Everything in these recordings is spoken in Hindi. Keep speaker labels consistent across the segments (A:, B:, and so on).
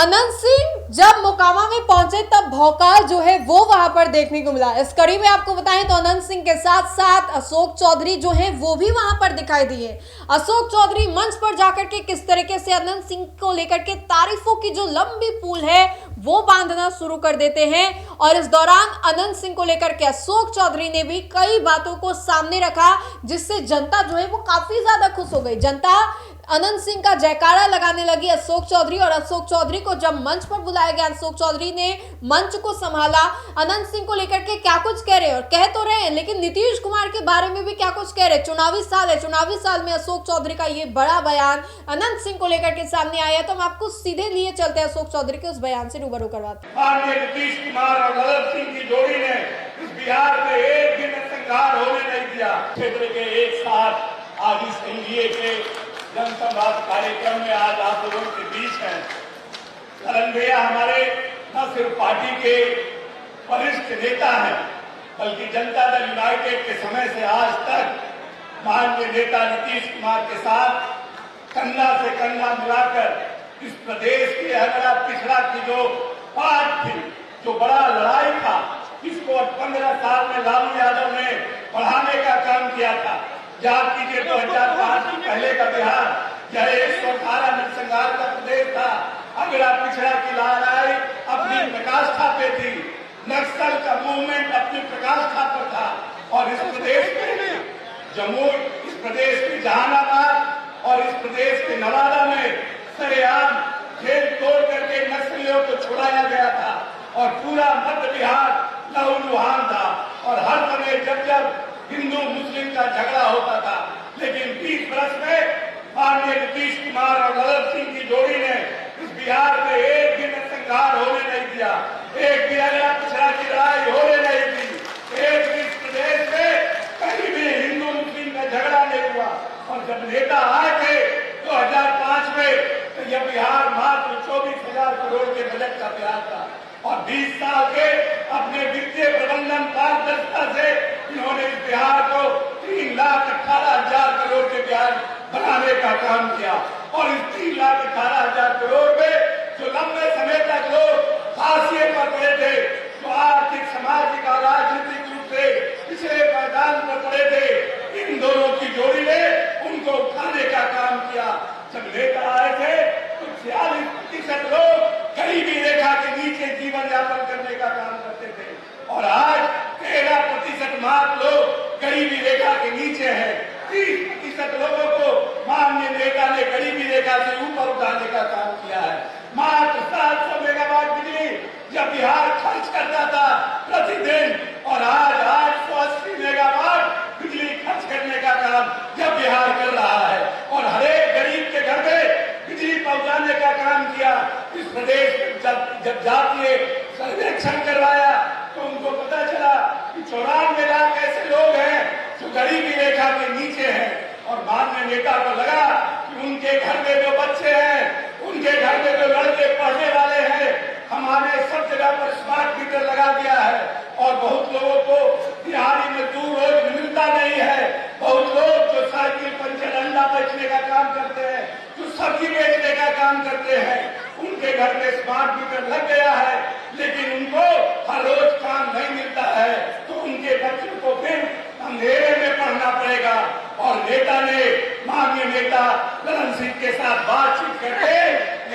A: अनंत सिंह जब मोकामा में पहुंचे तब भौकाल जो है वो वहां पर देखने को मिला। इस कड़ी में आपको बताएं तो अनंत सिंह के साथ साथ अशोक चौधरी जो है वो भी वहां पर दिखाई दिए। अशोक चौधरी मंच पर जाकर के किस तरीके से अनंत सिंह को लेकर के तारीफों की जो लंबी पूल है वो बांधना शुरू कर देते हैं। और इस दौरान अनंत सिंह को लेकर के अशोक चौधरी ने भी कई बातों को सामने रखा, जिससे जनता जो है वो काफी ज्यादा खुश हो गई। जनता अनंत सिंह का जयकारा लगाने लगी अशोक चौधरी, और अशोक चौधरी को जब मंच पर बुलाया गया, अशोक चौधरी ने मंच को संभाला। अनंत सिंह को लेकर के क्या कुछ कह रहे और कह तो रहे हैं, लेकिन नीतीश कुमार के बारे में भी क्या कुछ कह रहे। चुनावी साल है, चुनावी साल में अशोक चौधरी का ये बड़ा बयान अनंत सिंह को लेकर के सामने आया। तो हम आपको सीधे लिए चलते हैं अशोक चौधरी के उस बयान से रूबरू करवाते हैं।
B: नीतीश कुमार और अनंत सिंह की जोड़ी ने इस बिहार में एक दिन संघार होने नहीं दिया। क्षेत्र के एक साथ आज इस एनडीए के जनसंवाद कार्यक्रम में आज आप लोगों के बीच हैं। करण भैया हमारे न सिर्फ पार्टी के वरिष्ठ नेता हैं, बल्कि जनता दल यूनाइटेड के समय से आज तक माननीय नेता नीतीश कुमार के साथ कंधा से कंधा मिलाकर इस प्रदेश के अगला पिछड़ा की जो बात थी, जो बड़ा लड़ाई था, इसको 15 साल में लालू यादव ने बढ़ाने का काम किया था। याद कीजिए 2005 से पहले का बिहार यह 118 नरसंहार का प्रदेश था। अगला पिछड़ा की लड़ाई अपनी प्रकाष्ठा पे थी, नक्सल का मूवमेंट अपनी प्रकाष्ठा पर था। और इस प्रदेश में जम्मू, इस प्रदेश के जहानाबाद और इस प्रदेश के नवादा में सरेआम खेल तोड़ करके नक्सलियों को छुड़ाया गया था और पूरा मध्य बिहार लहूलुहान था। और हर समय जब जब हिंदू मुस्लिम का झगड़ा होता था, लेकिन 20 वर्ष में माननीय नीतीश कुमार और अनंत सिंह की जोड़ी ने इस बिहार में एक दिन संघार होने नहीं दिया, एक भी अगला पिछड़ा की लड़ाई होने नहीं दी, एक भी इस प्रदेश में कहीं भी हिंदू मुस्लिम का झगड़ा नहीं हुआ। और जब नेता आए थे 2005 में, तो यह बिहार मात्र 24,000 करोड़ के बजट का बिहार था। और 20 साल के अपने वित्तीय प्रबंधन पारदर्शिता से इन्होंने इस बिहार को 3,18,000 करोड़ के बिहार बनाने का काम किया। और इस 3,18,000 करोड़ में जो लंबे समय तक लोग हाशिए पर पड़े थे, जो आर्थिक, सामाजिक और राजनीतिक रूप से पिछले पायदान पर पड़े थे, इन दोनों की जोड़ी ने उनको उठाने का काम किया। जब नेता आए थे तो 46% लोग गरीबी रेखा के नीचे जीवन यापन करने का काम करते थे, और आज 13% मात्र लोग गरीबी रेखा के नीचे हैं। 30% लोगों को माननीय नेता ने गरीबी रेखा से ऊपर उठाने का काम किया है। मात्र 700 मेगावाट बिजली जब बिहार खर्च करता था प्रतिदिन, और आज 880 मेगावाट बिजली खर्च करने का काम जब बिहार कर रहा है, और हरेक गरीब के घर में बिजली पहुंचाने का काम किया। इस प्रदेश में जब जातीय सर्वेक्षण करवाया तो उनको पता चला कि 94 लाख ऐसे लोग हैं जो गरीबी रेखा के नीचे हैं। और माननीय नेता को लगा कि उनके घर में जो बच्चे हैं, उनके घर में जो लड़के पढ़ने वाले हैं, हमारे सब जगह पर स्मार्ट मीटर लगा दिया है। और बहुत लोगों को दिहाड़ी मजदूर रोज मिलता नहीं है, बहुत लोग जो साइकिल पंचर अंडा बेचने का काम करते हैं, जो सब्जी बेचने का काम करते हैं, उनके घर में स्मार्ट मीटर लग गया है, लेकिन उनको हर रोज काम नहीं मिलता है, तो उनके बच्चों को फिर अंधेरे में पढ़ना पड़ेगा। और नेता ने, माननीय नेता अनंत सिंह के साथ बातचीत करके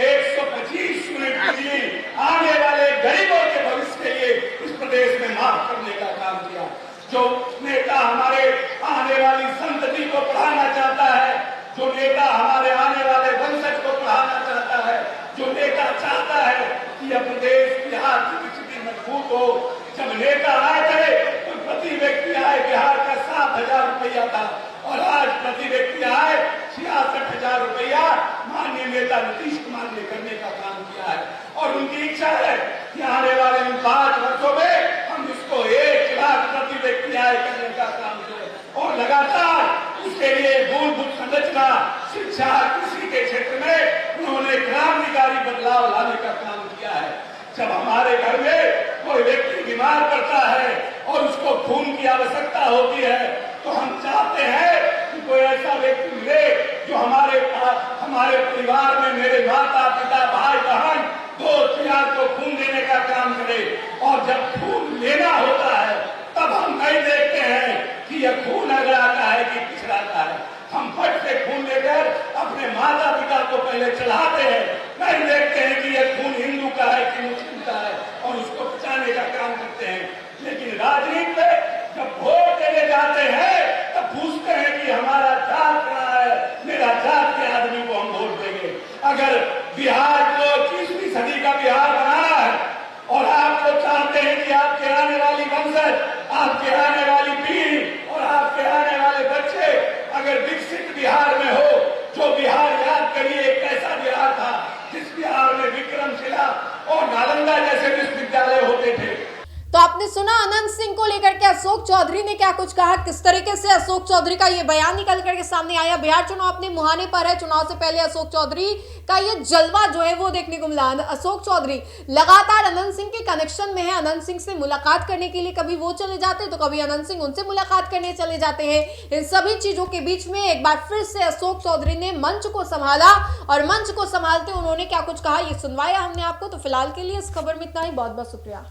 B: 125 यूनिट बिजली आने वाले गरीबों के भविष्य के लिए इस प्रदेश में माफ करने का काम किया। जो नेता हमारे आने वाली संतति को पढ़ाना चाहता है, जो नेता हमारे आने वाले वंशज को पढ़ाना चाहता है, जो नेता चाहता है कि यह प्रदेश की आर्थिक स्थिति मजबूत हो। जब नेता आए थे तो प्रति व्यक्ति आय बिहार का 7,000 रुपया था, और आज प्रति व्यक्ति आय 66,000 रुपया माननीय नेता नीतीश कुमार ने करने का काम किया है। और उनकी इच्छा है कि आने वाले 5 वर्षों में हम इसको 1 लाख प्रति व्यक्ति आय करने का काम करें। और लगातार उसके लिए मूलभूत संरचना, शिक्षा, कृषि के क्षेत्र में उन्होंने क्रांतिकारी बदलाव लाने का काम किया है। जब हमारे घर में कोई व्यक्ति बीमार पड़ता है और उसको खून की आवश्यकता होती है, तो हम चाहते हैं कि कोई ऐसा व्यक्ति मिले जो हमारे परिवार में, मेरे माता पिता, भाई बहन और जब खून लेना होता है तब हम नहीं देखते हैं कि यह खून अगड़ाता है कि पिछड़ाता है। हम फट से खून लेकर अपने माता पिता को पहले चढ़ाते हैं, नहीं देखते हैं कि यह खून हिंदू का है कि मुस्लिम का है, और उसको बचाने का काम करते हैं। लेकिन राजनीति में जब वोट देने जाते हैं तब पूछते हैं कि हमारा जात कहाँ है, मेरा जात के आदमी को हम वोट देंगे। अगर बिहार को 21वीं सदी का बिहार बनाना है और आपको चाहते हैं कि आपके आने वाली वंशज, आपके आने वाली पीढ़ी और आपके आने वाले बच्चे अगर विकसित बिहार में हो, जो बिहार याद करिए एक ऐसा बिहार था जिस बिहार में विक्रमशिला और नालंदा जैसे विश्वविद्यालय होते थे।
A: तो आपने सुना अनंत सिंह को लेकर के अशोक चौधरी ने क्या कुछ कहा, किस तरीके से अशोक चौधरी का ये बयान निकल करके सामने आया। बिहार चुनाव अपने मुहाने पर है, चुनाव से पहले अशोक चौधरी का ये जलवा जो है वो देखने को मिला। अशोक चौधरी लगातार अनंत सिंह के कनेक्शन में है, अनंत सिंह से मुलाकात करने के लिए कभी वो चले जाते हैं तो कभी अनंत सिंह उनसे मुलाकात करने चले जाते हैं। इन सभी चीजों के बीच में एक बार फिर से अशोक चौधरी ने मंच को संभाला और मंच को संभालते उन्होंने क्या कुछ कहा ये सुनवाया हमने आपको। तो फिलहाल के लिए इस खबर में इतना ही, बहुत बहुत शुक्रिया।